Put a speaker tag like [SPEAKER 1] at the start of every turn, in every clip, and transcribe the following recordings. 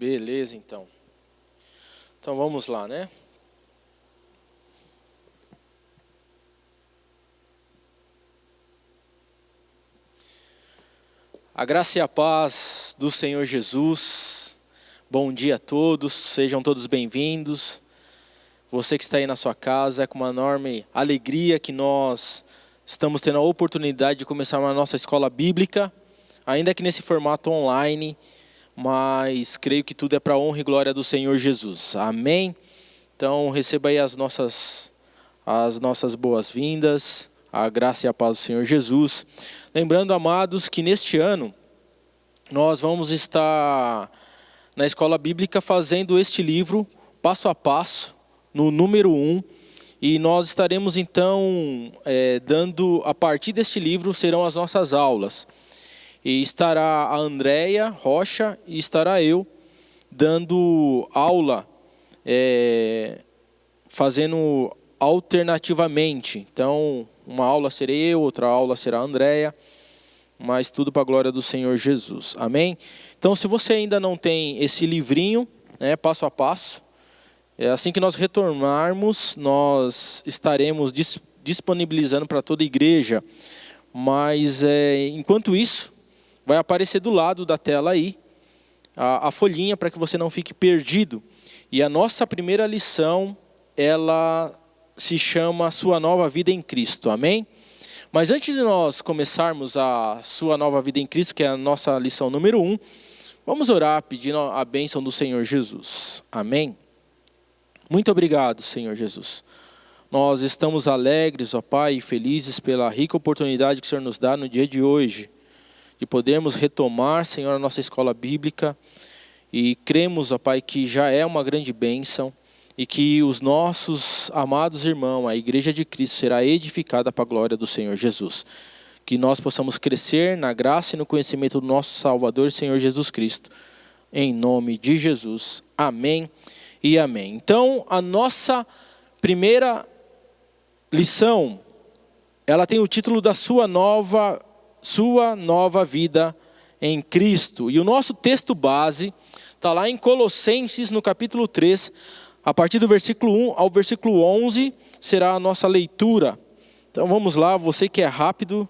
[SPEAKER 1] Beleza, então. Então vamos lá, né? A graça e a paz do Senhor Jesus. Bom dia a todos, sejam todos bem-vindos. Você que está aí na sua casa, é com uma enorme alegria que nós estamos tendo a oportunidade de começar a nossa escola bíblica, ainda que nesse formato online, mas creio que tudo é para a honra e glória do Senhor Jesus. Amém? Então receba aí as nossas boas-vindas, a graça e a paz do Senhor Jesus. Lembrando, amados, que neste ano nós vamos estar na escola bíblica fazendo este livro, passo a passo, no número 1. E nós estaremos então dando, a partir deste livro, serão as nossas aulas. E estará a Andréia Rocha e estará eu dando aula, fazendo alternativamente. Então, uma aula serei eu, outra aula será a Andréia, mas tudo para a glória do Senhor Jesus. Amém? Então, se você ainda não tem esse livrinho, passo a passo, assim que nós retornarmos, nós estaremos disponibilizando para toda a igreja. Mas, enquanto isso, vai aparecer do lado da tela aí a folhinha para que você não fique perdido. E a nossa primeira lição, ela se chama Sua Nova Vida em Cristo. Amém? Mas antes de nós começarmos a Sua Nova Vida em Cristo, que é a nossa lição número 1, vamos orar pedindo a bênção do Senhor Jesus. Amém? Muito obrigado, Senhor Jesus. Nós estamos alegres, ó Pai, e felizes pela rica oportunidade que o Senhor nos dá no dia de hoje, de podermos retomar, Senhor, a nossa escola bíblica, e cremos, ó Pai, que já é uma grande bênção, e que os nossos amados irmãos, a Igreja de Cristo, será edificada para a glória do Senhor Jesus. Que nós possamos crescer na graça e no conhecimento do nosso Salvador, Senhor Jesus Cristo. Em nome de Jesus. Amém e amém. Então, a nossa primeira lição, ela tem o título da Sua Nova Vida em Cristo. E o nosso texto base está lá em Colossenses, no capítulo 3, a partir do versículo 1 ao versículo 11, será a nossa leitura. Então vamos lá, você que é rápido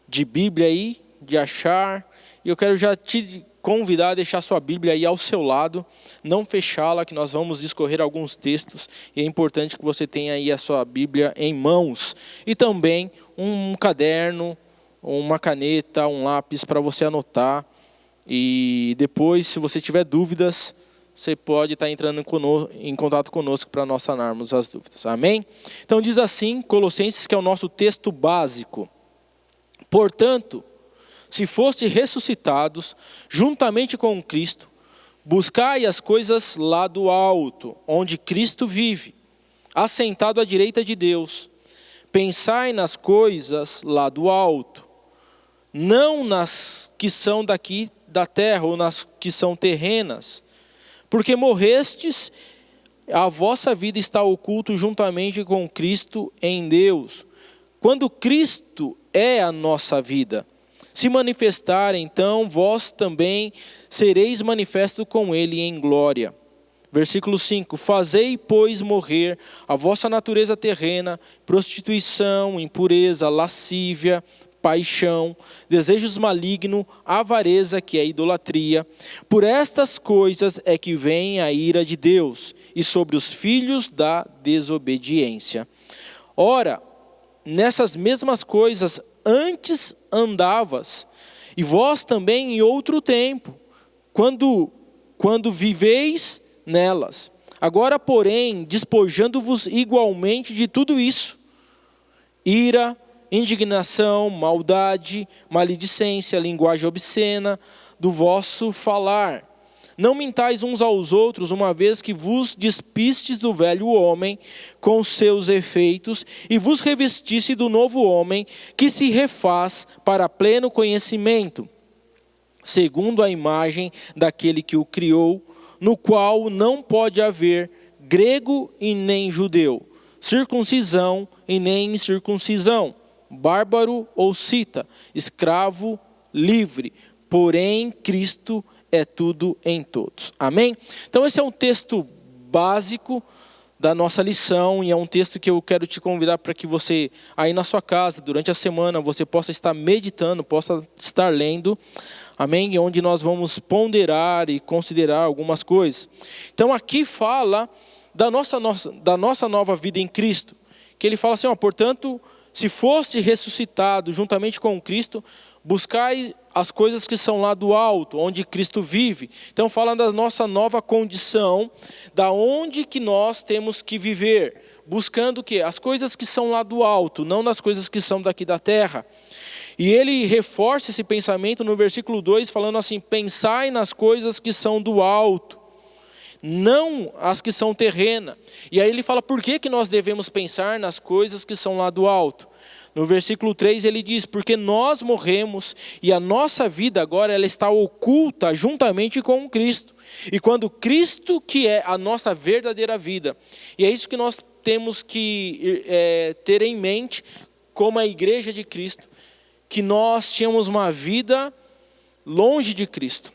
[SPEAKER 1] de Bíblia aí, de achar, e eu quero já te convidar a deixar sua Bíblia aí ao seu lado, não fechá-la, que nós vamos discorrer alguns textos, e é importante que você tenha aí a sua Bíblia em mãos, e também um caderno, uma caneta, um lápis para você anotar, e depois, se você tiver dúvidas, você pode estar entrando em contato conosco para nós sanarmos as dúvidas. Amém? Então diz assim, Colossenses, que é o nosso texto básico. Portanto, se foste ressuscitados juntamente com Cristo, buscai as coisas lá do alto, onde Cristo vive, assentado à direita de Deus. Pensai nas coisas lá do alto, não nas que são daqui da terra ou nas que são terrenas, porque morrestes, a vossa vida está oculta juntamente com Cristo em Deus. Quando Cristo é a nossa vida, se manifestar, então vós também sereis manifestos com Ele em glória. Versículo 5, fazei, pois, morrer a vossa natureza terrena, prostituição, impureza, lascívia, paixão, desejos malignos, avareza, que é idolatria. Por estas coisas é que vem a ira de Deus, e sobre os filhos da desobediência. Ora, nessas mesmas coisas antes andavas, e vós também em outro tempo, quando viveis nelas. Agora, porém, despojando-vos igualmente de tudo isso: ira, indignação, maldade, maledicência, linguagem obscena do vosso falar. Não mintais uns aos outros, uma vez que vos despistes do velho homem com seus efeitos e vos revestiste do novo homem, que se refaz para pleno conhecimento, segundo a imagem daquele que o criou, no qual não pode haver grego e nem judeu, circuncisão e nem incircuncisão, bárbaro ou cita, escravo, livre, porém Cristo é tudo em todos. Amém? Então esse é um texto básico da nossa lição, e é um texto que eu quero te convidar para que você, aí na sua casa, durante a semana, você possa estar meditando, possa estar lendo, amém? Onde nós vamos ponderar e considerar algumas coisas. Então aqui fala da nossa nova vida em Cristo, que ele fala assim, portanto, se fosse ressuscitado juntamente com Cristo, buscai as coisas que são lá do alto, onde Cristo vive. Então fala da nossa nova condição, da onde que nós temos que viver, buscando o quê? As coisas que são lá do alto, não das coisas que são daqui da terra. E ele reforça esse pensamento no versículo 2, falando assim, pensai nas coisas que são do alto, não as que são terrenas. E aí ele fala por que nós devemos pensar nas coisas que são lá do alto. No versículo 3 ele diz, porque nós morremos e a nossa vida agora ela está oculta juntamente com Cristo. E quando Cristo, que é a nossa verdadeira vida, e é isso que nós temos que ter em mente como a igreja de Cristo, que nós tínhamos uma vida longe de Cristo.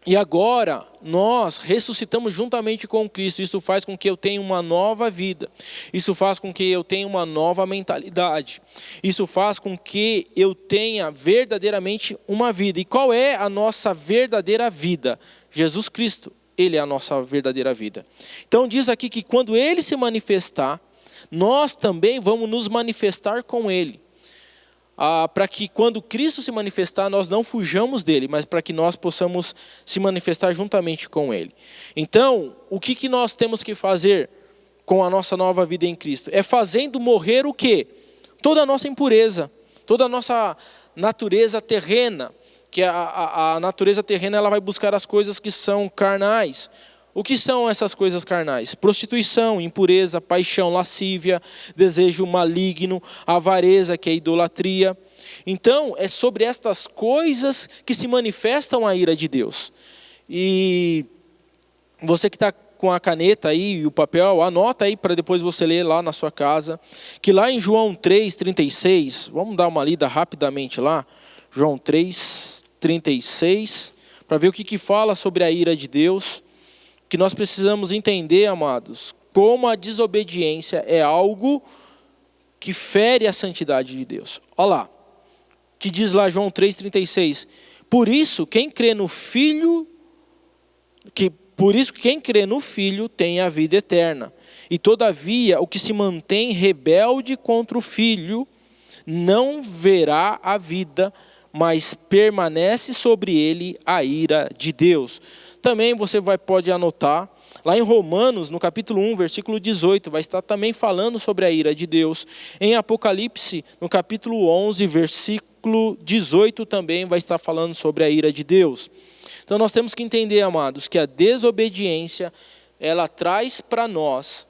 [SPEAKER 1] E agora nós ressuscitamos juntamente com Cristo. Isso faz com que eu tenha uma nova vida. Isso faz com que eu tenha uma nova mentalidade. Isso faz com que eu tenha verdadeiramente uma vida. E qual é a nossa verdadeira vida? Jesus Cristo, Ele é a nossa verdadeira vida. Então diz aqui que quando Ele se manifestar, nós também vamos nos manifestar com Ele. Para que quando Cristo se manifestar, nós não fujamos dele, mas para que nós possamos se manifestar juntamente com ele. Então, o que nós temos que fazer com a nossa nova vida em Cristo? É fazendo morrer o quê? Toda a nossa impureza, toda a nossa natureza terrena, que a natureza terrena ela vai buscar as coisas que são carnais. O que são essas coisas carnais? Prostituição, impureza, paixão, lascívia, desejo maligno, avareza, que é idolatria. Então, é sobre estas coisas que se manifestam a ira de Deus. E você que está com a caneta aí e o papel, anota aí para depois você ler lá na sua casa, que lá em João 3,36, vamos dar uma lida rapidamente lá, João 3,36, para ver o que fala sobre a ira de Deus. Que nós precisamos entender, amados, como a desobediência é algo que fere a santidade de Deus. Olha lá, que diz lá João 3,36, por isso quem crê no Filho tem a vida eterna. E todavia o que se mantém rebelde contra o Filho não verá a vida, mas permanece sobre ele a ira de Deus. Também você pode anotar, lá em Romanos, no capítulo 1, versículo 18, vai estar também falando sobre a ira de Deus. Em Apocalipse, no capítulo 11, versículo 18, também vai estar falando sobre a ira de Deus. Então nós temos que entender, amados, que a desobediência, ela traz para nós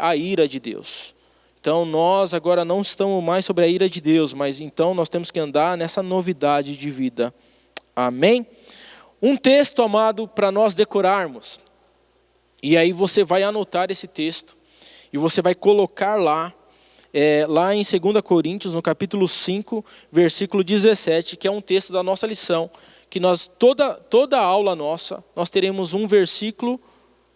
[SPEAKER 1] a ira de Deus. Então nós agora não estamos mais sobre a ira de Deus, mas então nós temos que andar nessa novidade de vida. Amém? Um texto, amado, para nós decorarmos. E aí você vai anotar esse texto. E você vai colocar lá em 2 Coríntios, no capítulo 5, versículo 17, que é um texto da nossa lição. Que nós, toda aula nossa, nós teremos um versículo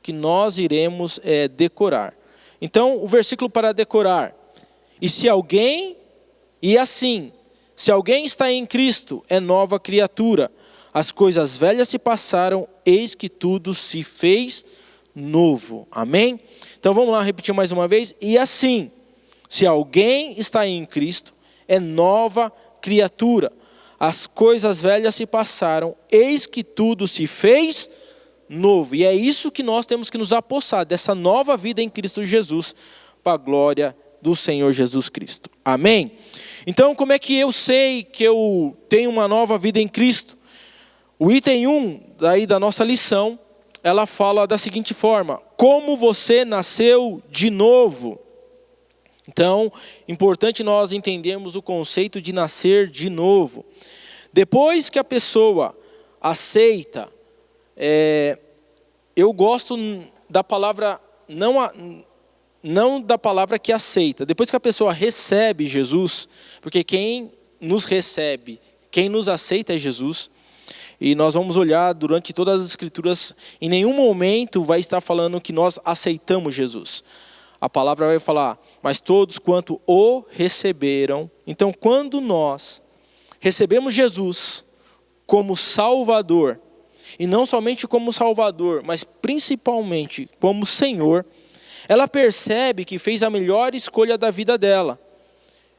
[SPEAKER 1] que nós iremos decorar. Então, o versículo para decorar. Se alguém está em Cristo, é nova criatura. As coisas velhas se passaram, eis que tudo se fez novo. Amém? Então vamos lá repetir mais uma vez. E assim, se alguém está em Cristo, é nova criatura. As coisas velhas se passaram, eis que tudo se fez novo. E é isso que nós temos que nos apossar, dessa nova vida em Cristo Jesus, para a glória do Senhor Jesus Cristo. Amém? Então como é que eu sei que eu tenho uma nova vida em Cristo? O item 1 daí da nossa lição, ela fala da seguinte forma: como você nasceu de novo. Então, importante nós entendermos o conceito de nascer de novo. Depois que a pessoa aceita, eu gosto da palavra, não da palavra que aceita. Depois que a pessoa recebe Jesus, porque quem nos recebe, quem nos aceita é Jesus. E nós vamos olhar durante todas as escrituras, em nenhum momento vai estar falando que nós aceitamos Jesus. A palavra vai falar, mas todos quanto o receberam. Então, quando nós recebemos Jesus como Salvador, e não somente como Salvador, mas principalmente como Senhor, ela percebe que fez a melhor escolha da vida dela.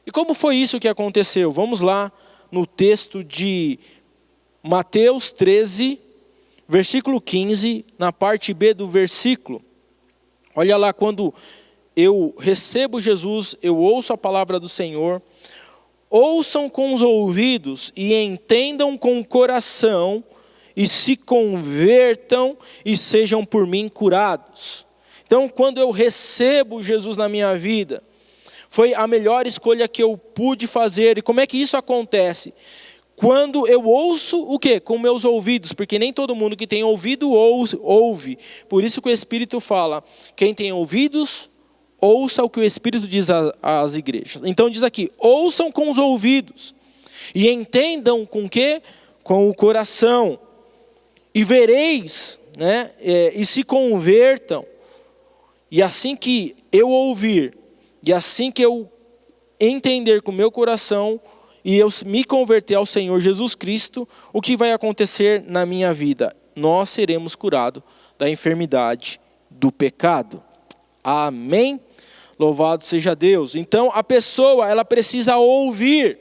[SPEAKER 1] E como foi isso que aconteceu? Vamos lá no texto de Mateus 13, versículo 15, na parte B do versículo. Olha lá, quando eu recebo Jesus, eu ouço a palavra do Senhor. Ouçam com os ouvidos e entendam com o coração e se convertam e sejam por mim curados. Então, quando eu recebo Jesus na minha vida, foi a melhor escolha que eu pude fazer. E como é que isso acontece? Quando eu ouço o quê? Com meus ouvidos, porque nem todo mundo que tem ouvido ouve. Por isso que o Espírito fala, quem tem ouvidos, ouça o que o Espírito diz às igrejas. Então diz aqui, ouçam com os ouvidos e entendam com o quê? Com o coração. E vereis, né? E se convertam. E assim que eu ouvir, e assim que eu entender com o meu coração, e eu me converter ao Senhor Jesus Cristo, o que vai acontecer na minha vida? Nós seremos curados da enfermidade do pecado. Amém? Louvado seja Deus. Então a pessoa, ela precisa ouvir.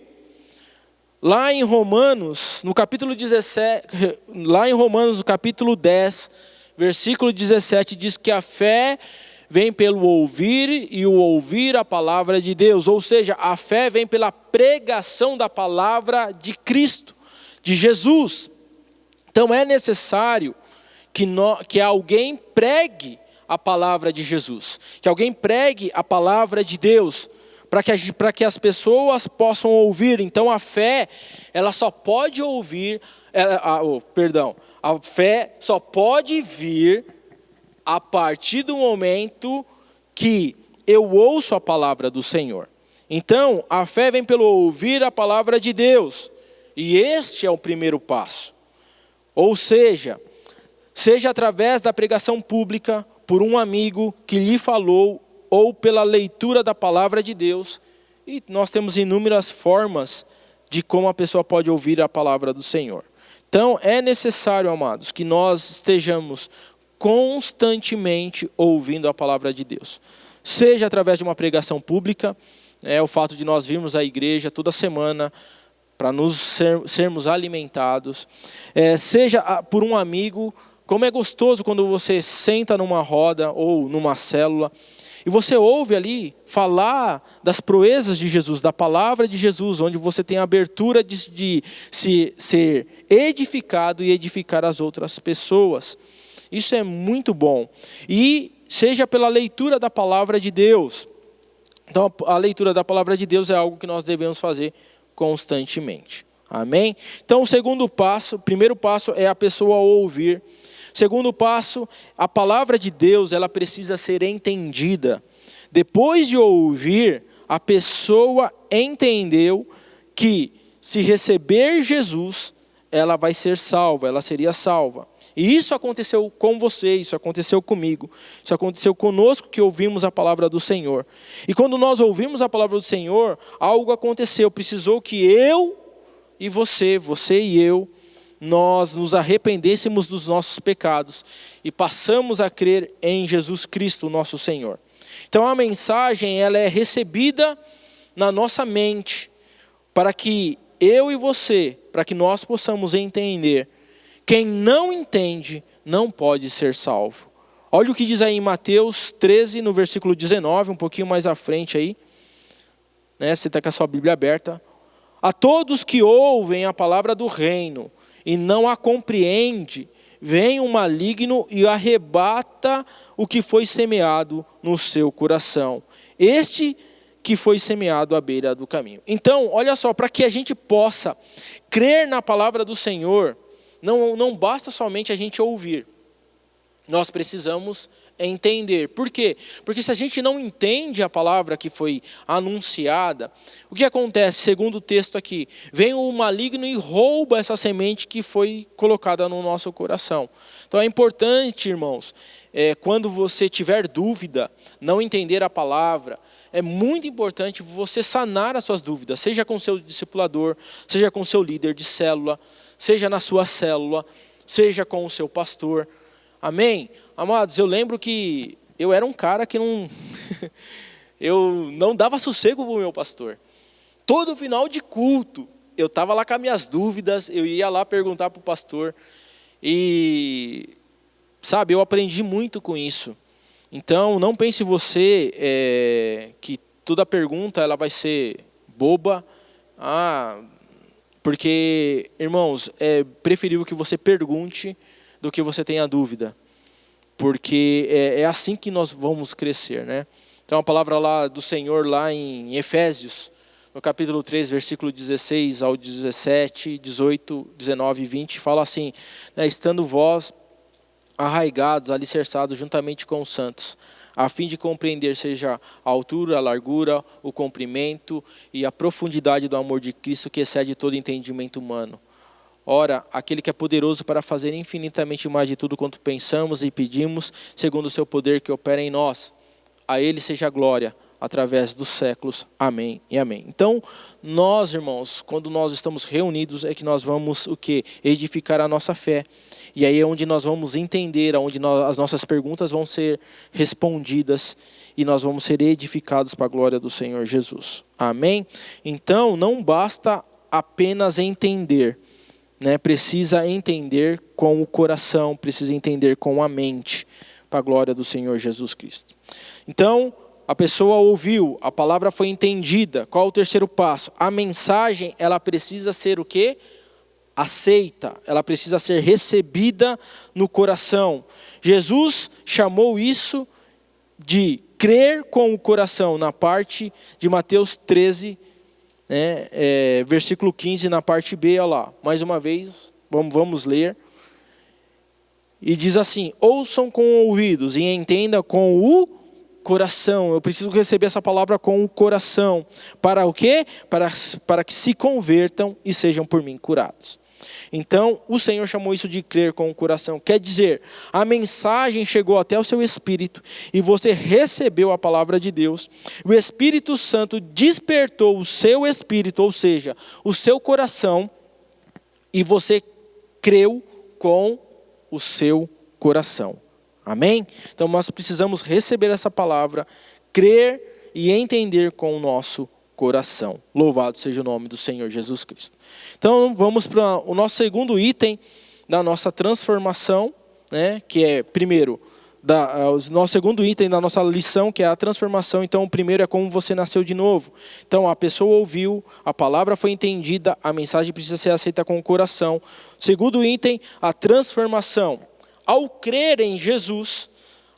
[SPEAKER 1] Lá em Romanos, no capítulo 17, lá em Romanos, no capítulo 10, versículo 17, diz que a fé vem pelo ouvir e o ouvir a palavra de Deus. Ou seja, a fé vem pela pregação da palavra de Cristo, de Jesus. Então é necessário que alguém pregue a palavra de Jesus, que alguém pregue a palavra de Deus, para que as pessoas possam ouvir. Então a fé, ela só pode ouvir, a fé só pode vir a partir do momento que eu ouço a palavra do Senhor. Então a fé vem pelo ouvir a palavra de Deus, e este é o primeiro passo. Ou seja através da pregação pública, por um amigo que lhe falou, ou pela leitura da palavra de Deus. E nós temos inúmeras formas de como a pessoa pode ouvir a palavra do Senhor. Então é necessário, amados, que nós estejamos constantemente ouvindo a palavra de Deus. Seja através de uma pregação pública, o fato de nós virmos à igreja toda semana para sermos alimentados. Seja por um amigo. Como é gostoso quando você senta numa roda ou numa célula e você ouve ali falar das proezas de Jesus, da palavra de Jesus, onde você tem a abertura de se ser edificado e edificar as outras pessoas. Isso é muito bom. E seja pela leitura da palavra de Deus. Então a leitura da palavra de Deus é algo que nós devemos fazer constantemente. Amém? Então o primeiro passo é a pessoa ouvir. Segundo passo, a palavra de Deus, ela precisa ser entendida. Depois de ouvir, a pessoa entendeu que se receber Jesus, ela vai ser salva, ela seria salva. E isso aconteceu com você, isso aconteceu comigo, isso aconteceu conosco que ouvimos a palavra do Senhor. E quando nós ouvimos a palavra do Senhor, algo aconteceu, precisou que eu e você e eu, nós nos arrependêssemos dos nossos pecados e passamos a crer em Jesus Cristo, nosso Senhor. Então a mensagem, ela é recebida na nossa mente, para que eu e você, para que nós possamos entender. Quem não entende, não pode ser salvo. Olha o que diz aí em Mateus 13, no versículo 19, um pouquinho mais à frente aí. Você está com a sua Bíblia aberta. A todos que ouvem a palavra do reino e não a compreende, vem um maligno e arrebata o que foi semeado no seu coração. Este que foi semeado à beira do caminho. Então, olha só, para que a gente possa crer na palavra do Senhor, não basta somente a gente ouvir. nós precisamos entender. Por quê? Porque se a gente não entende a palavra que foi anunciada, o que acontece? Segundo o texto aqui, vem o maligno e rouba essa semente que foi colocada no nosso coração. Então é importante, irmãos, quando você tiver dúvida, não entender a palavra, é muito importante você sanar as suas dúvidas, seja com o seu discipulador, seja com o seu líder de célula, seja na sua célula, seja com o seu pastor. Amém? Amados, eu lembro que eu era um cara que eu não dava sossego para o meu pastor. Todo final de culto, eu estava lá com as minhas dúvidas, eu ia lá perguntar para o pastor. E, sabe, eu aprendi muito com isso. Então, não pense você que toda pergunta ela vai ser boba. Porque, irmãos, é preferível que você pergunte do que você tenha dúvida. Porque é assim que nós vamos crescer, né? Então a palavra lá do Senhor, lá em Efésios, no capítulo 3, versículo 16 ao 17, 18, 19 e 20, fala assim, né, estando vós arraigados, alicerçados juntamente com os santos, a fim de compreender seja a altura, a largura, o comprimento e a profundidade do amor de Cristo que excede todo entendimento humano. Ora, aquele que é poderoso para fazer infinitamente mais de tudo quanto pensamos e pedimos, segundo o seu poder que opera em nós. A ele seja a glória, através dos séculos. Amém e amém. Então, nós, irmãos, quando nós estamos reunidos, é que nós vamos o quê? Edificar a nossa fé. E aí é onde nós vamos entender, onde as nossas perguntas vão ser respondidas e nós vamos ser edificados para a glória do Senhor Jesus. Amém? Então, não basta apenas entender. Precisa entender com o coração, precisa entender com a mente, para a glória do Senhor Jesus Cristo. Então, a pessoa ouviu, a palavra foi entendida. Qual o terceiro passo? A mensagem, ela precisa ser o quê? Aceita, ela precisa ser recebida no coração. Jesus chamou isso de crer com o coração, na parte de Mateus 13, versículo 15, na parte B, olha lá, mais uma vez, vamos ler, e diz assim, ouçam com ouvidos e entendam com o coração. Eu preciso receber essa palavra com o coração, para o quê? Para que se convertam e sejam por mim curados. Então, o Senhor chamou isso de crer com o coração. Quer dizer, a mensagem chegou até o seu espírito e você recebeu a palavra de Deus. O Espírito Santo despertou o seu espírito, ou seja, o seu coração, e você creu com o seu coração. Amém? Então, nós precisamos receber essa palavra, crer e entender com o nosso coração. Louvado seja o nome do Senhor Jesus Cristo. Então vamos para o nosso segundo item da nossa transformação, que é primeiro, o nosso segundo item da nossa lição, que é a transformação. Então o primeiro é como você nasceu de novo. Então a pessoa ouviu, a palavra foi entendida, a mensagem precisa ser aceita com o coração. Segundo item, a transformação. Ao crer em Jesus,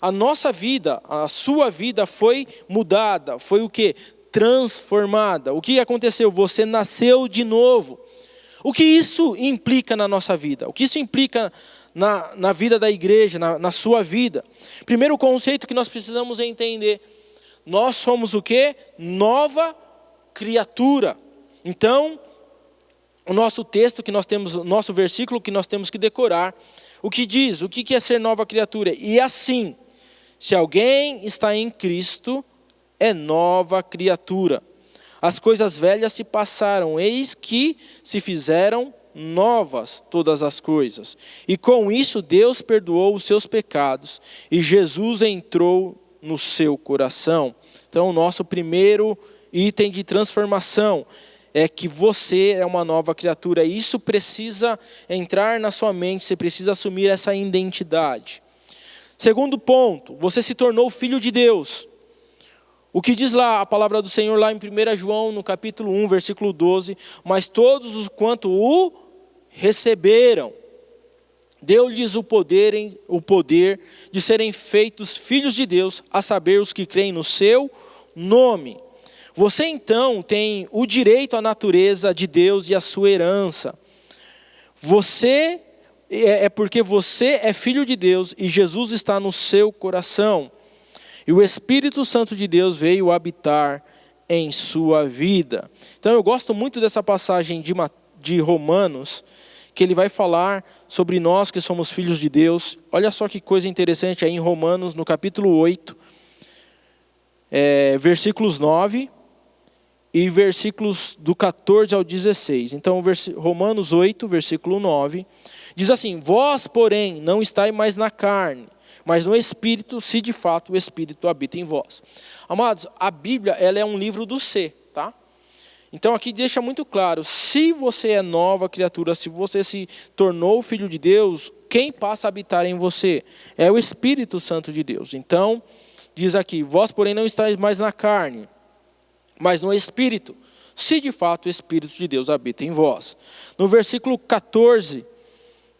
[SPEAKER 1] a nossa vida, a sua vida foi mudada, foi o quê? Transformada. O que aconteceu? Você nasceu de novo. O que isso implica na nossa vida? O que isso implica na vida da igreja, na sua vida? Primeiro conceito que nós precisamos entender. Nós somos o quê? Nova criatura. Então, o nosso texto que nós temos, o nosso versículo que nós temos que decorar, o que diz? O que é ser nova criatura? E assim, se alguém está em Cristo, é nova criatura. As coisas velhas se passaram, eis que se fizeram novas todas as coisas. E com isso Deus perdoou os seus pecados e Jesus entrou no seu coração. Então o nosso primeiro item de transformação é que você é uma nova criatura. Isso precisa entrar na sua mente, você precisa assumir essa identidade. Segundo ponto, você se tornou filho de Deus. O que diz lá a palavra do Senhor lá em 1 João, no capítulo 1, versículo 12, mas todos os quanto o receberam, deu-lhes o poder de serem feitos filhos de Deus, a saber, os que creem no seu nome. Você então tem o direito à natureza de Deus e à sua herança. Você é porque você é filho de Deus e Jesus está no seu coração. E o Espírito Santo de Deus veio habitar em sua vida. Então eu gosto muito dessa passagem de Romanos, que ele vai falar sobre nós que somos filhos de Deus. Olha só que coisa interessante aí em Romanos, no capítulo 8, versículos 9 e versículos do 14 ao 16. Então, Romanos 8, versículo 9, diz assim: vós, porém, não estáis mais na carne, mas no Espírito, se de fato o Espírito habita em vós. Amados, a Bíblia, ela é um livro do ser, tá? Então aqui deixa muito claro, se você é nova criatura, se você se tornou filho de Deus, quem passa a habitar em você? É o Espírito Santo de Deus. Então, diz aqui: vós, porém, não estáis mais na carne, mas no Espírito, se de fato o Espírito de Deus habita em vós. No versículo 14,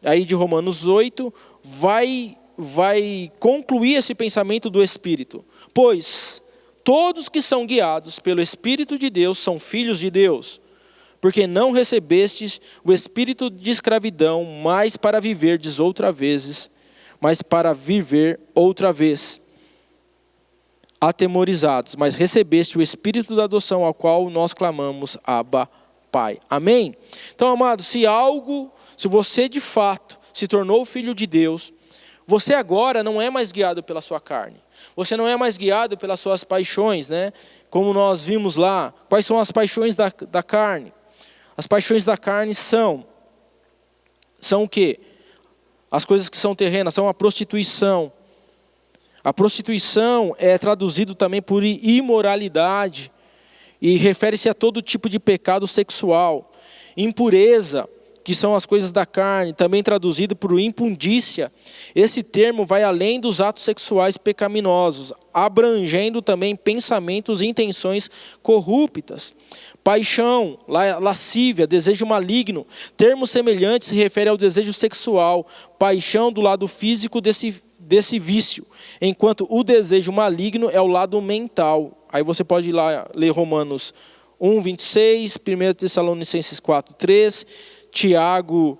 [SPEAKER 1] aí de Romanos 8, vai concluir esse pensamento do Espírito. Pois todos que são guiados pelo Espírito de Deus são filhos de Deus. Porque não recebestes o espírito de escravidão, mais para viverdes outra vez, mas para viver outra vez, atemorizados, mas recebeste o espírito da adoção, ao qual nós clamamos, Abba, Pai. Amém? Então, amados, se você de fato se tornou filho de Deus, você agora não é mais guiado pela sua carne. Você não é mais guiado pelas suas paixões, né? Como nós vimos lá. Quais são as paixões da carne? As paixões da carne são o quê? As coisas que são terrenas, são a prostituição. A prostituição é traduzido também por imoralidade e refere-se a todo tipo de pecado sexual. Impureza, que são as coisas da carne, também traduzido por impundícia. Esse termo vai além dos atos sexuais pecaminosos, abrangendo também pensamentos e intenções corruptas. Paixão, lascívia, desejo maligno. Termo semelhante se refere ao desejo sexual, paixão do lado físico desse vício, enquanto o desejo maligno é o lado mental. Aí você pode ir lá ler Romanos 1, 26, 1 Tessalonicenses 4, 3, Tiago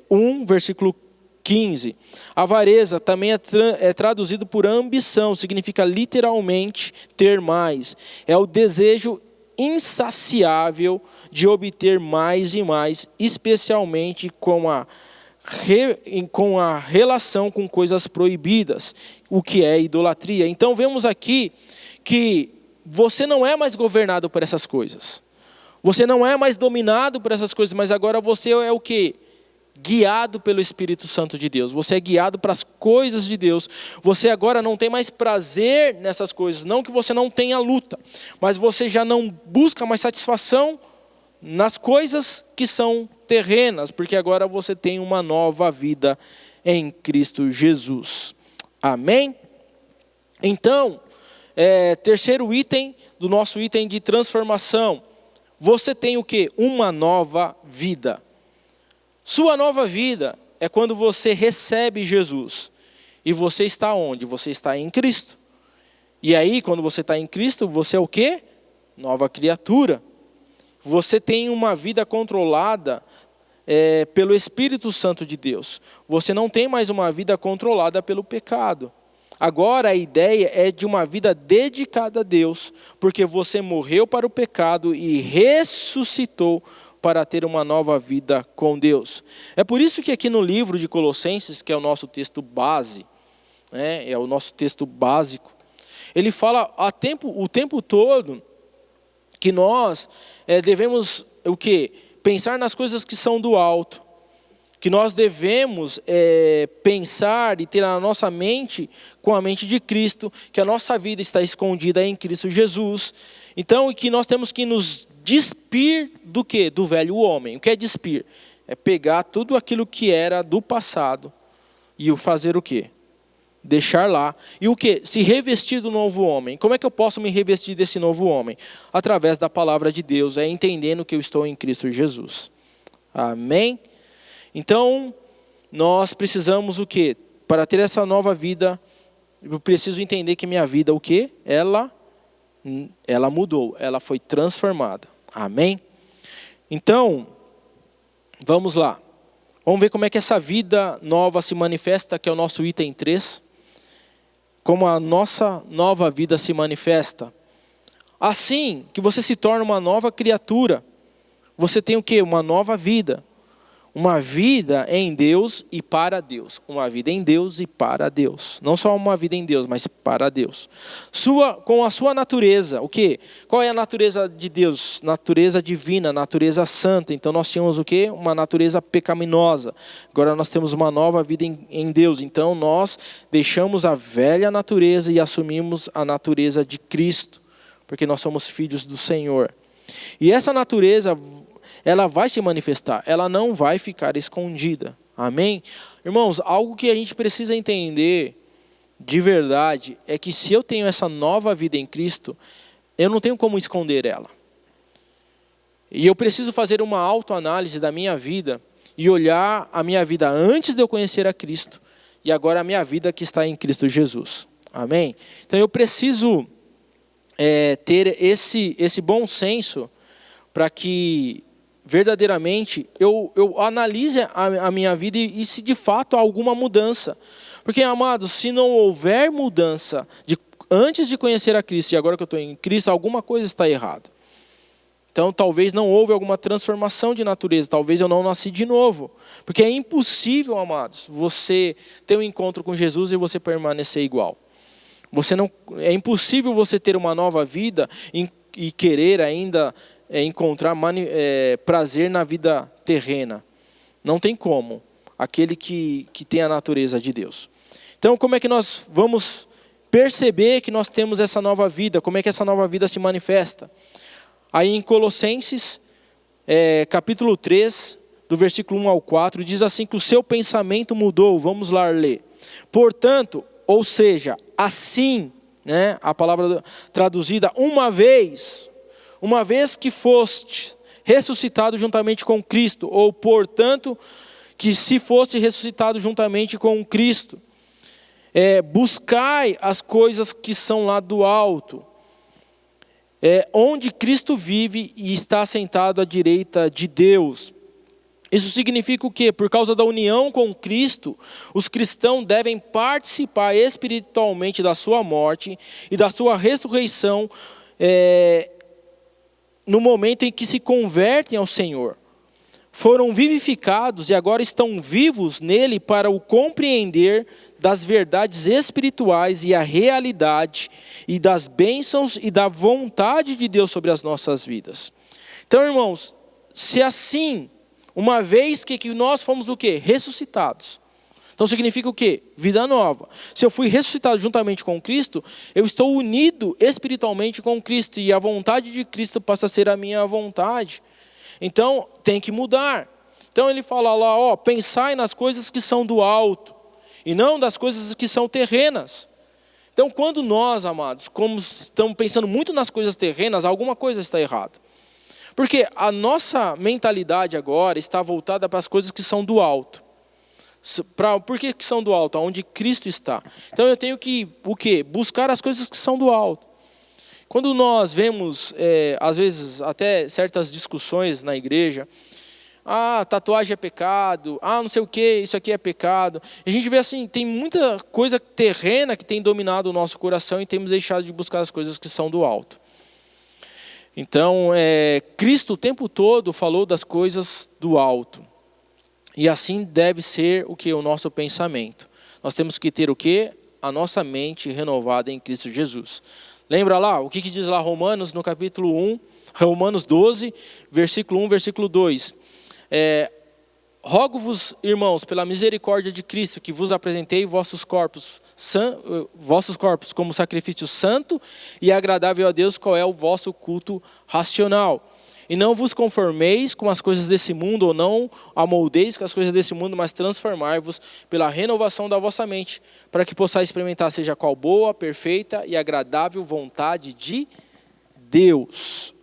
[SPEAKER 1] 1, versículo 15. Avareza também é traduzido por ambição, significa literalmente ter mais. É o desejo insaciável de obter mais e mais, especialmente com a relação com coisas proibidas, o que é idolatria. Então vemos aqui que você não é mais governado por essas coisas. Você não é mais dominado por essas coisas, mas agora você é o quê? Guiado pelo Espírito Santo de Deus. Você é guiado para as coisas de Deus. Você agora não tem mais prazer nessas coisas. Não que você não tenha luta, mas você já não busca mais satisfação nas coisas que são terrenas, porque agora você tem uma nova vida em Cristo Jesus. Amém? Então, terceiro item do nosso item de transformação. Você tem o quê? Uma nova vida. Sua nova vida é quando você recebe Jesus. E você está onde? Você está em Cristo. E aí, quando você está em Cristo, você é o quê? Nova criatura. Você tem uma vida controlada pelo Espírito Santo de Deus. Você não tem mais uma vida controlada pelo pecado. Agora a ideia é de uma vida dedicada a Deus, porque você morreu para o pecado e ressuscitou para ter uma nova vida com Deus. É por isso que aqui no livro de Colossenses, que é o nosso texto base, né, é o nosso texto básico, ele fala o tempo todo que nós devemos o quê? Pensar nas coisas que são do alto, que nós devemos pensar e ter a nossa mente com a mente de Cristo, que a nossa vida está escondida em Cristo Jesus. Então, que nós temos que nos despir do quê? Do velho homem. O que é despir? É pegar tudo aquilo que era do passado e o fazer o quê? Deixar lá. E o quê? Se revestir do novo homem. Como é que eu posso me revestir desse novo homem? Através da palavra de Deus, entendendo que eu estou em Cristo Jesus. Amém? Então, nós precisamos o quê? Para ter essa nova vida, eu preciso entender que minha vida, o quê? Ela mudou, ela foi transformada. Amém? Então, vamos lá. Vamos ver como é que essa vida nova se manifesta, que é o nosso item 3. Como a nossa nova vida se manifesta. Assim que você se torna uma nova criatura, você tem o quê? Uma nova vida. Uma vida em Deus e para Deus. Uma vida em Deus e para Deus. Não só uma vida em Deus, mas para Deus. Com a sua natureza, o quê? Qual é a natureza de Deus? Natureza divina, natureza santa. Então nós tínhamos o quê? Uma natureza pecaminosa. Agora nós temos uma nova vida em Deus. Então nós deixamos a velha natureza e assumimos a natureza de Cristo. Porque nós somos filhos do Senhor. E essa natureza, ela vai se manifestar, ela não vai ficar escondida. Amém? Irmãos, algo que a gente precisa entender de verdade é que se eu tenho essa nova vida em Cristo, eu não tenho como esconder ela. E eu preciso fazer uma autoanálise da minha vida e olhar a minha vida antes de eu conhecer a Cristo e agora a minha vida que está em Cristo Jesus. Amém? Então eu preciso ter esse bom senso para que verdadeiramente eu analise a minha vida e se de fato há alguma mudança. Porque, amados, se não houver mudança antes de conhecer a Cristo e agora que eu estou em Cristo, alguma coisa está errada. Então talvez não houve alguma transformação de natureza, talvez eu não nasci de novo. Porque é impossível, amados, você ter um encontro com Jesus e você permanecer igual. É impossível você ter uma nova vida e querer ainda encontrar prazer na vida terrena. Não tem como. Aquele que tem a natureza de Deus. Então, como é que nós vamos perceber que nós temos essa nova vida? Como é que essa nova vida se manifesta? Aí em Colossenses, capítulo 3, do versículo 1 ao 4, diz assim que o seu pensamento mudou. Vamos lá ler. Portanto, ou seja, assim, né, a palavra traduzida, uma vez que foste ressuscitado juntamente com Cristo, ou portanto, que se fosse ressuscitado juntamente com Cristo, buscai as coisas que são lá do alto, onde Cristo vive e está sentado à direita de Deus. Isso significa o quê? Por causa da união com Cristo, os cristãos devem participar espiritualmente da sua morte e da sua ressurreição no momento em que se convertem ao Senhor. Foram vivificados e agora estão vivos nele para o compreender das verdades espirituais e a realidade e das bênçãos e da vontade de Deus sobre as nossas vidas. Então, irmãos, se assim, uma vez que nós fomos o quê? Ressuscitados. Então significa o quê? Vida nova. Se eu fui ressuscitado juntamente com Cristo, eu estou unido espiritualmente com Cristo e a vontade de Cristo passa a ser a minha vontade. Então tem que mudar. Então ele fala lá, pensai nas coisas que são do alto e não das coisas que são terrenas. Então quando nós, amados, como estamos pensando muito nas coisas terrenas, alguma coisa está errada. Porque a nossa mentalidade agora está voltada para as coisas que são do alto. Por que são do alto? Onde Cristo está. Então eu tenho que, o quê? Buscar as coisas que são do alto. Quando nós vemos, às vezes, até certas discussões na igreja, tatuagem é pecado, não sei o que, isso aqui é pecado. A gente vê assim, tem muita coisa terrena que tem dominado o nosso coração e temos deixado de buscar as coisas que são do alto. Então, Cristo o tempo todo falou das coisas do alto. E assim deve ser o que? O nosso pensamento. Nós temos que ter o que? A nossa mente renovada em Cristo Jesus. Lembra lá, o que diz lá Romanos no capítulo 1, Romanos 12, versículo 1, versículo 2. Rogo-vos, irmãos, pela misericórdia de Cristo, que vos apresentei vossos corpos como sacrifício santo e agradável a Deus, qual é o vosso culto racional. E não vos conformeis com as coisas desse mundo, ou não amoldeis com as coisas desse mundo, mas transformai-vos pela renovação da vossa mente, para que possais experimentar seja qual boa, perfeita e agradável vontade de Deus.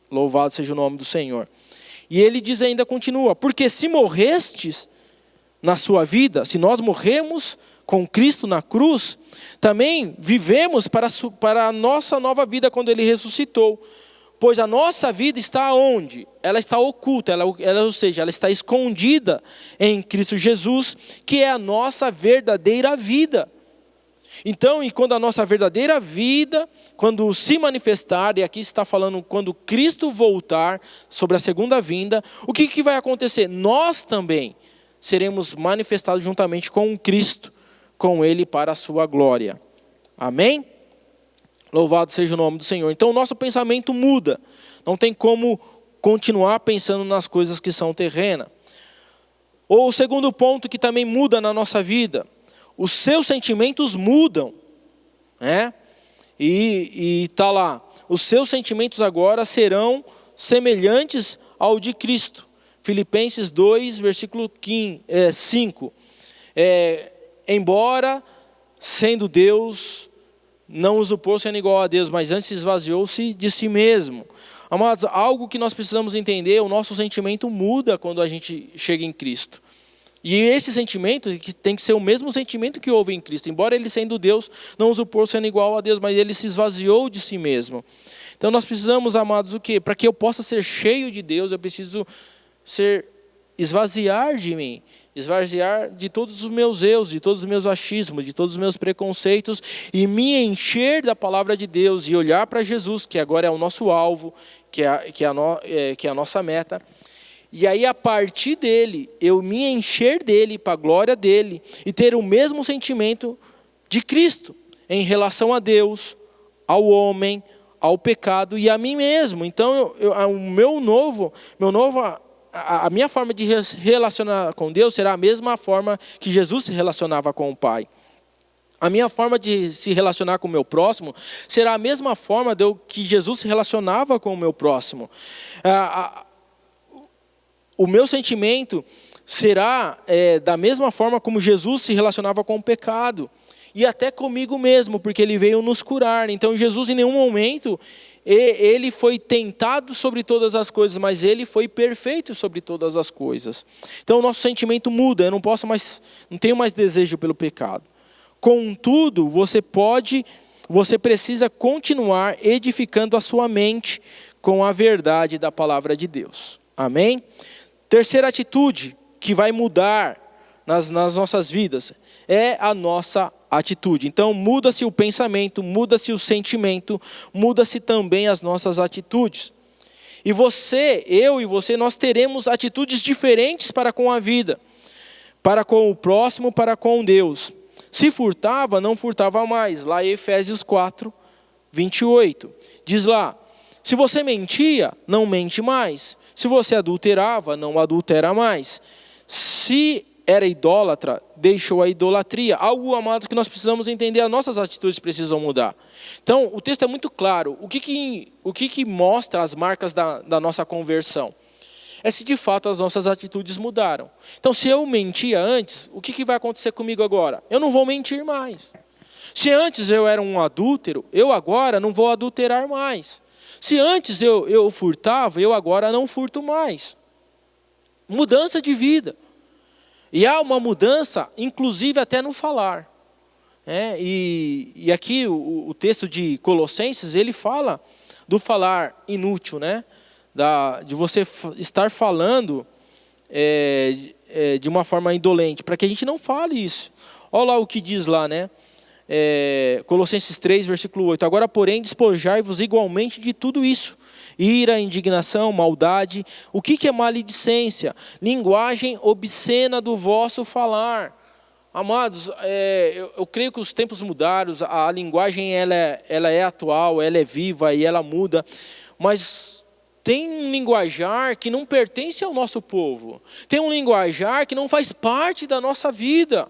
[SPEAKER 1] Louvado seja o nome do Senhor. E ele diz ainda, continua, porque se morrestes na sua vida, se nós morremos com Cristo na cruz, também vivemos para a nossa nova vida quando ele ressuscitou. Pois a nossa vida está onde? Ela está oculta, ou seja, ela está escondida em Cristo Jesus, que é a nossa verdadeira vida. Então, e quando a nossa verdadeira vida, quando se manifestar, e aqui está falando quando Cristo voltar sobre a segunda vinda, o que vai acontecer? Nós também seremos manifestados juntamente com Cristo, com Ele para a sua glória. Amém? Louvado seja o nome do Senhor. Então o nosso pensamento muda. Não tem como continuar pensando nas coisas que são terrenas. Ou o segundo ponto que também muda na nossa vida. Os seus sentimentos mudam. Né? E está lá. Os seus sentimentos agora serão semelhantes ao de Cristo. Filipenses 2, versículo 5. Embora sendo Deus, não usurpou sendo igual a Deus, mas antes esvaziou-se de si mesmo. Amados, algo que nós precisamos entender, o nosso sentimento muda quando a gente chega em Cristo. E esse sentimento tem que ser o mesmo sentimento que houve em Cristo. Embora ele sendo Deus, não usurpou sendo igual a Deus, mas ele se esvaziou de si mesmo. Então nós precisamos, amados, o quê? Para que eu possa ser cheio de Deus, eu preciso esvaziar de mim. Esvaziar de todos os meus eus, de todos os meus achismos, de todos os meus preconceitos, e me encher da palavra de Deus, e olhar para Jesus, que agora é o nosso alvo, que é a nossa meta. E aí, a partir dele, eu me encher dele, para a glória dele, e ter o mesmo sentimento de Cristo, em relação a Deus, ao homem, ao pecado e a mim mesmo. Então, a minha forma de relacionar com Deus será a mesma forma que Jesus se relacionava com o Pai. A minha forma de se relacionar com o meu próximo será a mesma forma que Jesus se relacionava com o meu próximo. O meu sentimento será da mesma forma como Jesus se relacionava com o pecado. E até comigo mesmo, porque ele veio nos curar. Então Jesus em nenhum momento ele foi tentado sobre todas as coisas, mas ele foi perfeito sobre todas as coisas. Então o nosso sentimento muda, eu não tenho mais desejo pelo pecado. Contudo, você precisa continuar edificando a sua mente com a verdade da palavra de Deus. Amém? Terceira atitude que vai mudar nas nossas vidas é a nossa atitude. Então muda-se o pensamento, muda-se o sentimento, muda-se também as nossas atitudes. E eu e você, nós teremos atitudes diferentes para com a vida, para com o próximo, para com Deus. Se furtava, não furtava mais. Lá em Efésios 4, 28. Diz lá, se você mentia, não mente mais. Se você adulterava, não adultera mais. Se era idólatra, deixou a idolatria. Algo, amados, que nós precisamos entender, as nossas atitudes precisam mudar. Então, o texto é muito claro. O que mostra as marcas da nossa conversão? É se de fato as nossas atitudes mudaram. Então, se eu mentia antes, o que vai acontecer comigo agora? Eu não vou mentir mais. Se antes eu era um adúltero, eu agora não vou adulterar mais. Se antes eu furtava, eu agora não furto mais. Mudança de vida. E há uma mudança, inclusive até no falar. E aqui o texto de Colossenses, ele fala do falar inútil, né? De você estar falando de uma forma indolente, para que a gente não fale isso. Olha lá o que diz lá, né? Colossenses 3, versículo 8. Agora, porém, despojai-vos igualmente de tudo isso. Ira, indignação, maldade. O que é maledicência? Linguagem obscena do vosso falar. Amados, eu creio que os tempos mudaram, a linguagem ela é atual, ela é viva e ela muda. Mas tem um linguajar que não pertence ao nosso povo. Tem um linguajar que não faz parte da nossa vida.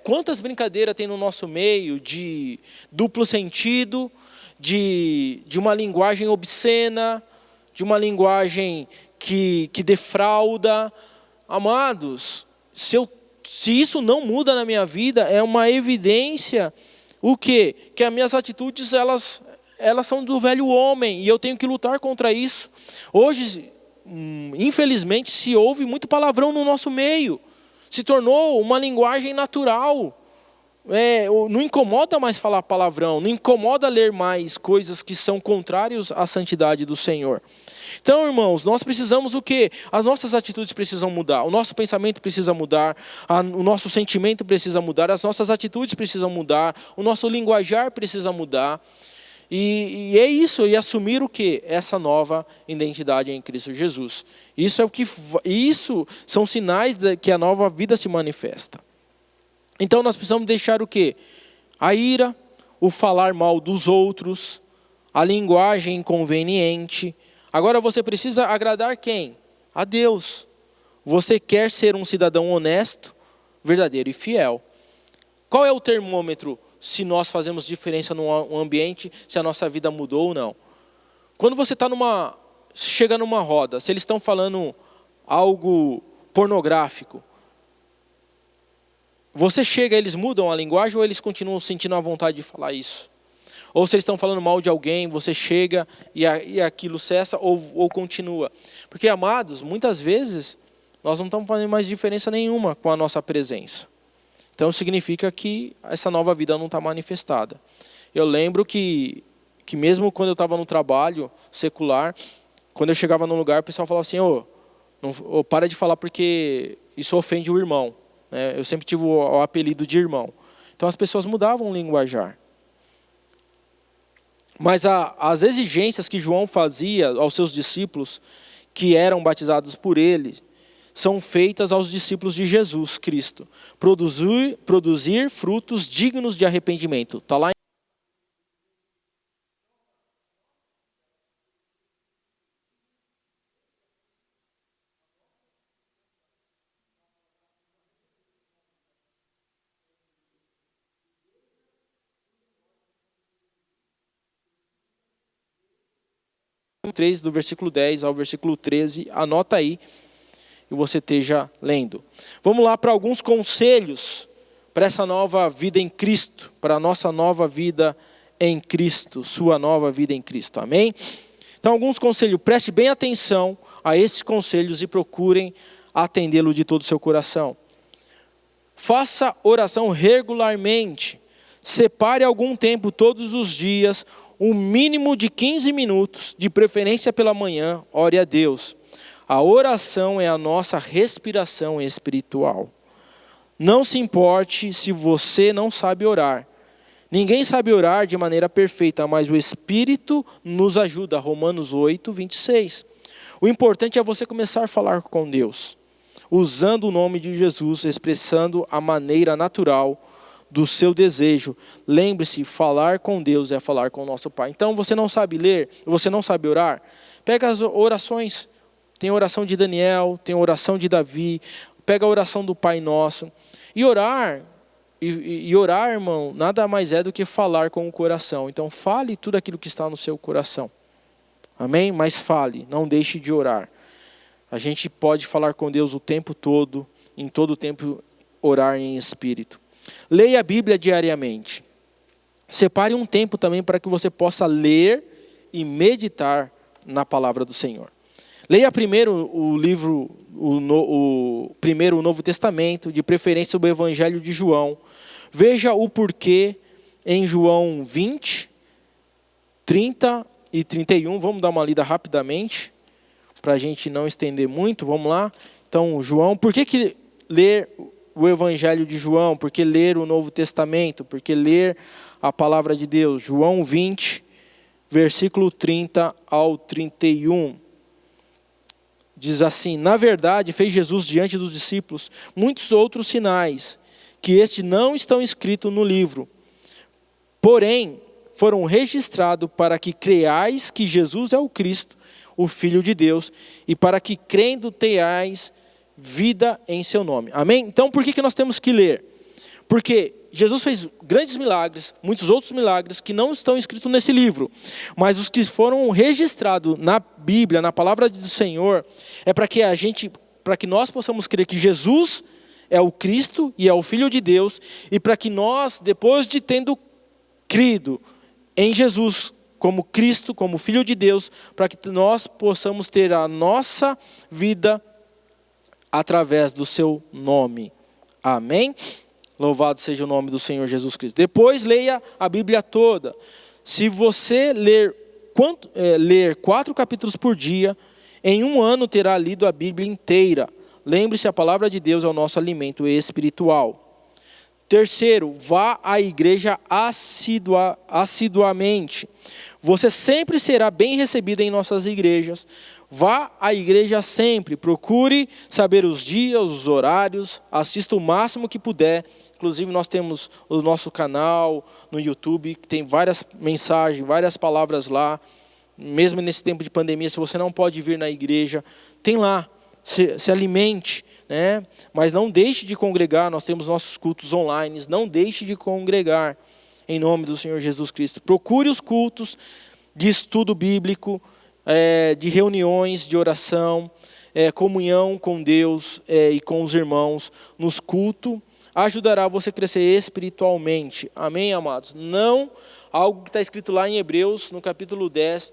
[SPEAKER 1] Quantas brincadeiras tem no nosso meio de duplo sentido, de uma linguagem obscena, de uma linguagem que defrauda. Amados, se isso não muda na minha vida, é uma evidência, o quê? Que as minhas atitudes, elas são do velho homem, e eu tenho que lutar contra isso. Hoje, infelizmente, se ouve muito palavrão no nosso meio. Se tornou uma linguagem natural. Não incomoda mais falar palavrão, não incomoda ler mais coisas que são contrárias à santidade do Senhor. Então, irmãos, nós precisamos o quê? As nossas atitudes precisam mudar, o nosso pensamento precisa mudar, o nosso sentimento precisa mudar, as nossas atitudes precisam mudar, o nosso linguajar precisa mudar. E é isso, e assumir o quê? Essa nova identidade em Cristo Jesus. Isso são sinais que a nova vida se manifesta. Então nós precisamos deixar o quê? A ira, o falar mal dos outros, a linguagem inconveniente. Agora você precisa agradar quem? A Deus. Você quer ser um cidadão honesto, verdadeiro e fiel. Qual é o termômetro se nós fazemos diferença no ambiente, se a nossa vida mudou ou não? Quando você chega numa roda, se eles estão falando algo pornográfico, você chega, eles mudam a linguagem ou eles continuam sentindo a vontade de falar isso? Ou se eles estão falando mal de alguém, você chega e aquilo cessa ou continua? Porque, amados, muitas vezes nós não estamos fazendo mais diferença nenhuma com a nossa presença. Então significa que essa nova vida não está manifestada. Eu lembro que mesmo quando eu estava no trabalho secular, quando eu chegava num lugar, o pessoal falava assim, para de falar porque isso ofende o irmão. Eu sempre tive o apelido de irmão. Então as pessoas mudavam o linguajar. Mas as exigências que João fazia aos seus discípulos, que eram batizados por ele, são feitas aos discípulos de Jesus Cristo. Produzir frutos dignos de arrependimento. Está lá em 3, do versículo 10 ao versículo 13. Anota aí e você esteja lendo. Vamos lá para alguns conselhos para essa nova vida em Cristo, para a nossa nova vida em Cristo, sua nova vida em Cristo. Amém? Então, alguns conselhos. Preste bem atenção a esses conselhos e procurem atendê-lo de todo o seu coração. Faça oração regularmente. Separe algum tempo todos os dias, um mínimo de 15 minutos, de preferência pela manhã, ore a Deus. A oração é a nossa respiração espiritual. Não se importe se você não sabe orar. Ninguém sabe orar de maneira perfeita, mas o Espírito nos ajuda. Romanos 8, 26. O importante é você começar a falar com Deus, usando o nome de Jesus, expressando a maneira natural do seu desejo. Lembre-se, falar com Deus é falar com o nosso Pai. Então você não sabe ler, você não sabe orar, pega as orações. Tem a oração de Daniel, tem a oração de Davi, pega a oração do Pai Nosso. E orar, irmão, nada mais é do que falar com o coração. Então fale tudo aquilo que está no seu coração. Amém? Mas fale, não deixe de orar. A gente pode falar com Deus o tempo todo, em todo o tempo orar em espírito. Leia a Bíblia diariamente. Separe um tempo também para que você possa ler e meditar na palavra do Senhor. Leia primeiro o livro, primeiro o Novo Testamento, de preferência o Evangelho de João. Veja o porquê em João 20, 30 e 31. Vamos dar uma lida rapidamente, para a gente não estender muito. Vamos lá. Então, João, por que ler o Evangelho de João? Por que ler o Novo Testamento? Por que ler a palavra de Deus? João 20, versículo 30 ao 31. Diz assim: na verdade, fez Jesus diante dos discípulos muitos outros sinais, que estes não estão escritos no livro. Porém, foram registrados para que creiais que Jesus é o Cristo, o Filho de Deus, e para que crendo tenhais vida em seu nome. Amém? Então, por que nós temos que ler? Porque Jesus fez grandes milagres, muitos outros milagres que não estão escritos nesse livro. Mas os que foram registrados na Bíblia, na palavra do Senhor, é para que nós possamos crer que Jesus é o Cristo e é o Filho de Deus, e para que nós, depois de tendo crido em Jesus como Cristo, como Filho de Deus, para que nós possamos ter a nossa vida através do seu nome. Amém? Louvado seja o nome do Senhor Jesus Cristo. Depois leia a Bíblia toda. Se você ler 4 capítulos por dia, em um ano terá lido a Bíblia inteira. Lembre-se, a palavra de Deus é o nosso alimento espiritual. Terceiro, vá à igreja assiduamente. Você sempre será bem recebido em nossas igrejas. Vá à igreja sempre. Procure saber os dias, os horários. Assista o máximo que puder. Inclusive nós temos o nosso canal no YouTube, que tem várias mensagens, várias palavras lá. Mesmo nesse tempo de pandemia, se você não pode vir na igreja, tem lá. Se alimente, né? Mas não deixe de congregar. Nós temos nossos cultos online. Não deixe de congregar, em nome do Senhor Jesus Cristo. Procure os cultos de estudo bíblico, de reuniões, de oração, comunhão com Deus e com os irmãos nos cultos. Ajudará você a crescer espiritualmente. Amém, amados? Não, algo que está escrito lá em Hebreus, no capítulo 10,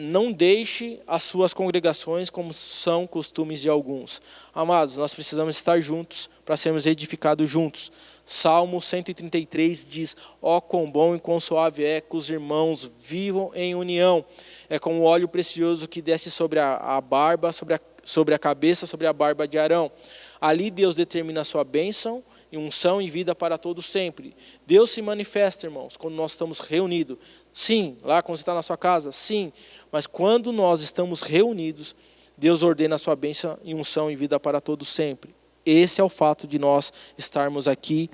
[SPEAKER 1] não deixe as suas congregações como são costumes de alguns. Amados, nós precisamos estar juntos para sermos edificados juntos. Salmo 133 diz: ó, quão bom e quão suave é que os irmãos vivam em união. É como o óleo precioso que desce sobre a barba, sobre a cabeça, sobre a barba de Arão. Ali Deus determina a sua bênção e unção e vida para todos sempre. Deus se manifesta, irmãos, quando nós estamos reunidos. Sim, lá quando você está na sua casa, sim. Mas quando nós estamos reunidos, Deus ordena a sua bênção e unção e vida para todos sempre. Esse é o fato de nós estarmos aqui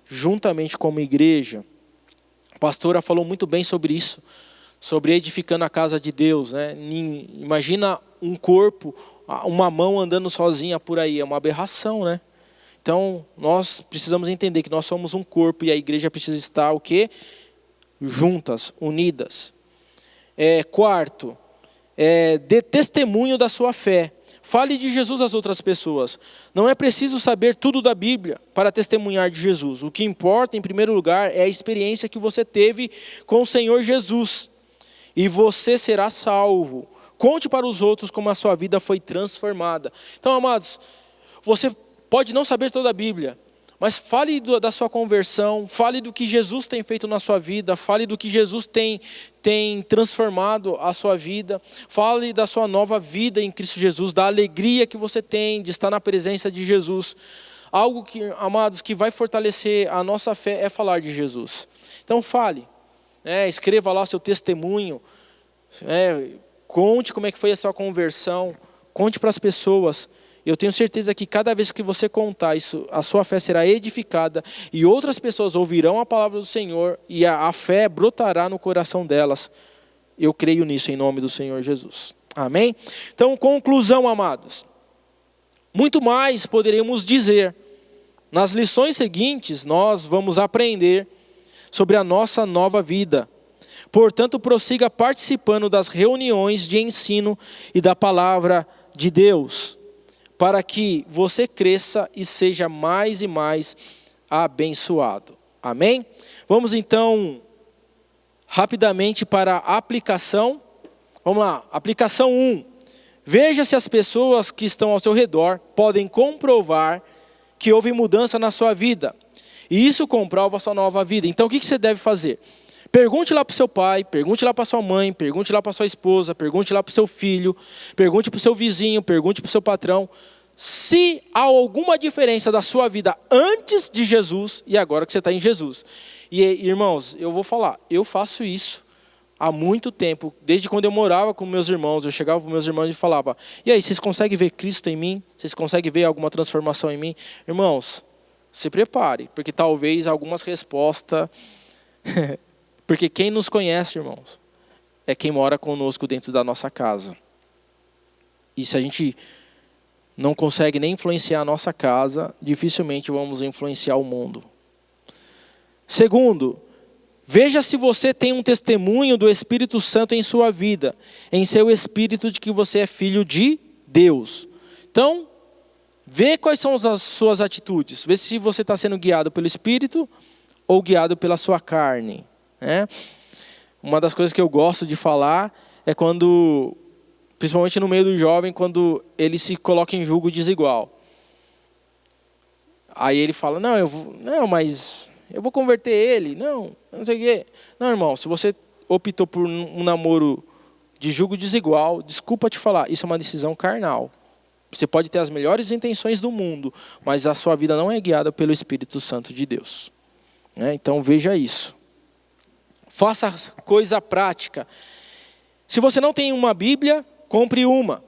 [SPEAKER 1] juntamente como igreja. A pastora falou muito bem sobre isso, sobre edificando a casa de Deus, né? Imagina um corpo, uma mão andando sozinha por aí, é uma aberração, né? Então, nós precisamos entender que nós somos um corpo e a igreja precisa estar o quê? Juntas, unidas. Quarto, dê testemunho da sua fé. Fale de Jesus às outras pessoas. Não é preciso saber tudo da Bíblia para testemunhar de Jesus. O que importa, em primeiro lugar, é a experiência que você teve com o Senhor Jesus. E você será salvo. Conte para os outros como a sua vida foi transformada. Então, amados, você pode não saber toda a Bíblia, mas fale da sua conversão, fale do que Jesus tem feito na sua vida, fale do que Jesus tem transformado a sua vida, fale da sua nova vida em Cristo Jesus, da alegria que você tem de estar na presença de Jesus. Algo que, amados, que vai fortalecer a nossa fé é falar de Jesus. Então fale, escreva lá seu testemunho, conte como é que foi a sua conversão, conte para as pessoas. Eu tenho certeza que cada vez que você contar isso, a sua fé será edificada e outras pessoas ouvirão a palavra do Senhor e a fé brotará no coração delas. Eu creio nisso em nome do Senhor Jesus. Amém? Então, conclusão, amados. Muito mais poderíamos dizer. Nas lições seguintes, nós vamos aprender sobre a nossa nova vida. Portanto, prossiga participando das reuniões de ensino e da palavra de Deus, para que você cresça e seja mais e mais abençoado. Amém? Vamos então, rapidamente para a aplicação. Vamos lá, aplicação 1. Veja se as pessoas que estão ao seu redor podem comprovar que houve mudança na sua vida. E isso comprova a sua nova vida. Então o que você deve fazer? Pergunte lá para o seu pai, pergunte lá para sua mãe, pergunte lá para sua esposa, pergunte lá para o seu filho, pergunte para o seu vizinho, pergunte para o seu patrão, se há alguma diferença da sua vida antes de Jesus e agora que você está em Jesus. E irmãos, eu vou falar, eu faço isso há muito tempo, desde quando eu morava com meus irmãos, eu chegava para meus irmãos e falava: e aí, vocês conseguem ver Cristo em mim? Vocês conseguem ver alguma transformação em mim? Irmãos, se prepare, porque talvez algumas respostas... Porque quem nos conhece, irmãos, é quem mora conosco dentro da nossa casa. E se a gente não consegue nem influenciar a nossa casa, dificilmente vamos influenciar o mundo. Segundo, veja se você tem um testemunho do Espírito Santo em sua vida, em seu espírito de que você é filho de Deus. Então, vê quais são as suas atitudes. Vê se você está sendo guiado pelo Espírito ou guiado pela sua carne. Uma das coisas que eu gosto de falar é quando, principalmente no meio do jovem, quando ele se coloca em julgo desigual. Aí ele fala, mas eu vou converter ele. Não sei o quê. Não, irmão, se você optou por um namoro de julgo desigual, desculpa te falar, isso é uma decisão carnal. Você pode ter as melhores intenções do mundo, mas a sua vida não é guiada pelo Espírito Santo de Deus. Então veja isso. Faça coisa prática. Se você não tem uma Bíblia, compre uma.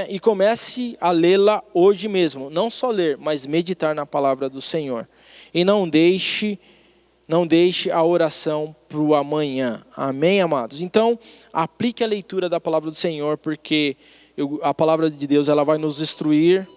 [SPEAKER 1] E comece a lê-la hoje mesmo. Não só ler, mas meditar na palavra do Senhor. E não deixe a oração para o amanhã. Amém, amados? Então, aplique a leitura da palavra do Senhor, porque a palavra de Deus ela vai nos instruir.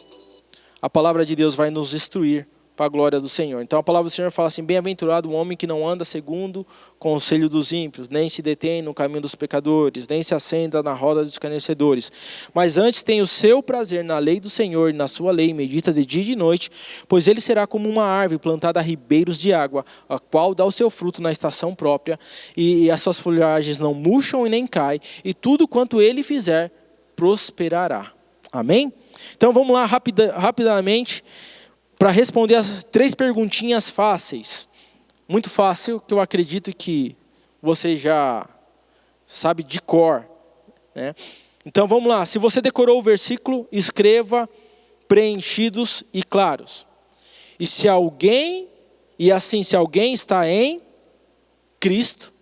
[SPEAKER 1] A palavra de Deus vai nos instruir para a glória do Senhor. Então a palavra do Senhor fala assim: bem-aventurado o homem que não anda segundo o conselho dos ímpios, nem se detém no caminho dos pecadores, nem se assenta na roda dos escarnecedores. Mas antes tem o seu prazer na lei do Senhor, e na sua lei medita de dia e de noite, pois ele será como uma árvore plantada a ribeiros de água, a qual dá o seu fruto na estação própria, e as suas folhagens não murcham e nem caem, e tudo quanto ele fizer prosperará. Amém? Então vamos lá rapidamente, para responder as 3 perguntinhas fáceis. Muito fácil, que eu acredito que você já sabe de cor. Então vamos lá. Se você decorou o versículo, escreva preenchidos e claros. Se alguém está em Cristo,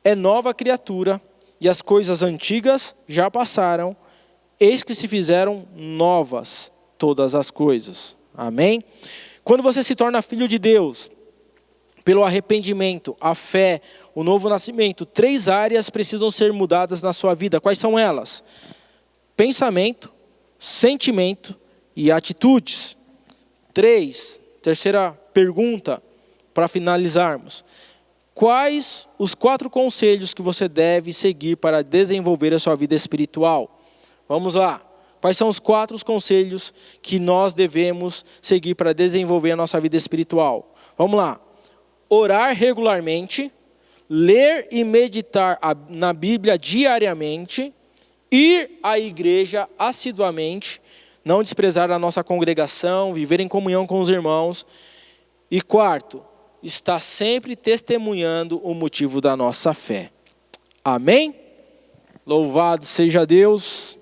[SPEAKER 1] é nova criatura, e as coisas antigas já passaram, eis que se fizeram novas todas as coisas. Amém? Quando você se torna filho de Deus, pelo arrependimento, a fé, o novo nascimento, 3 áreas precisam ser mudadas na sua vida. Quais são elas? Pensamento, sentimento e atitudes. 3, terceira pergunta, para finalizarmos. Quais os 4 conselhos que você deve seguir para desenvolver a sua vida espiritual? Vamos lá. Quais são os 4 conselhos que nós devemos seguir para desenvolver a nossa vida espiritual? Vamos lá. Orar regularmente, ler e meditar na Bíblia diariamente, ir à igreja assiduamente, não desprezar a nossa congregação, viver em comunhão com os irmãos. E 4, estar sempre testemunhando o motivo da nossa fé. Amém? Louvado seja Deus.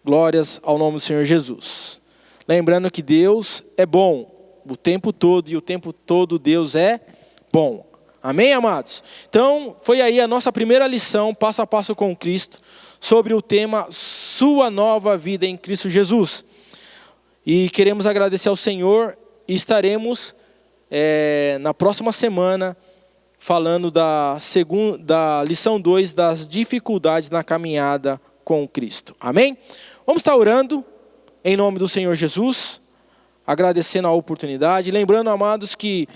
[SPEAKER 1] Glórias ao nome do Senhor Jesus. Lembrando que Deus é bom o tempo todo, e o tempo todo Deus é bom. Amém, amados? Então, foi aí a nossa primeira lição, passo a passo com Cristo, sobre o tema Sua Nova Vida em Cristo Jesus. E queremos agradecer ao Senhor, e estaremos na próxima semana falando da lição 2, das dificuldades na caminhada com Cristo. Amém? Vamos estar orando em nome do Senhor Jesus, agradecendo a oportunidade. Lembrando, amados, que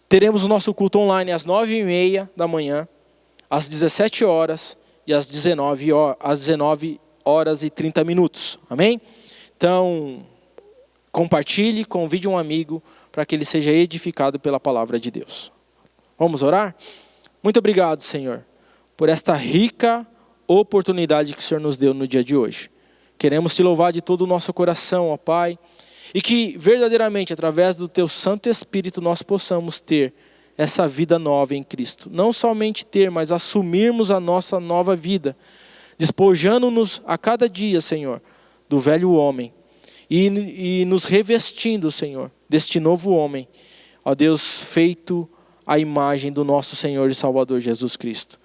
[SPEAKER 1] teremos o nosso culto online às 9h30 da manhã, às 17 horas e às 19 horas e 30 minutos. Amém? Então, compartilhe, convide um amigo para que ele seja edificado pela palavra de Deus. Vamos orar? Muito obrigado, Senhor, por esta rica oportunidade que o Senhor nos deu no dia de hoje. Queremos te louvar de todo o nosso coração, ó Pai, e que verdadeiramente, através do Teu Santo Espírito, nós possamos ter essa vida nova em Cristo. Não somente ter, mas assumirmos a nossa nova vida, despojando-nos a cada dia, Senhor, do velho homem, e nos revestindo, Senhor, deste novo homem, ó Deus, feito à imagem do nosso Senhor e Salvador Jesus Cristo.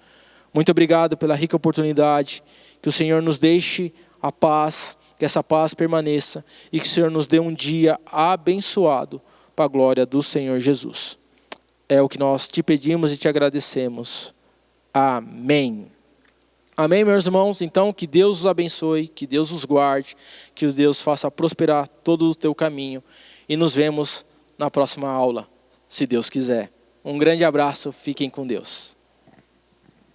[SPEAKER 1] Muito obrigado pela rica oportunidade, que o Senhor nos deixe a paz, que essa paz permaneça, e que o Senhor nos dê um dia abençoado para a glória do Senhor Jesus. É o que nós te pedimos e te agradecemos. Amém. Amém, meus irmãos? Então, que Deus os abençoe, que Deus os guarde, que Deus faça prosperar todo o teu caminho, e nos vemos na próxima aula, se Deus quiser. Um grande abraço, fiquem com Deus.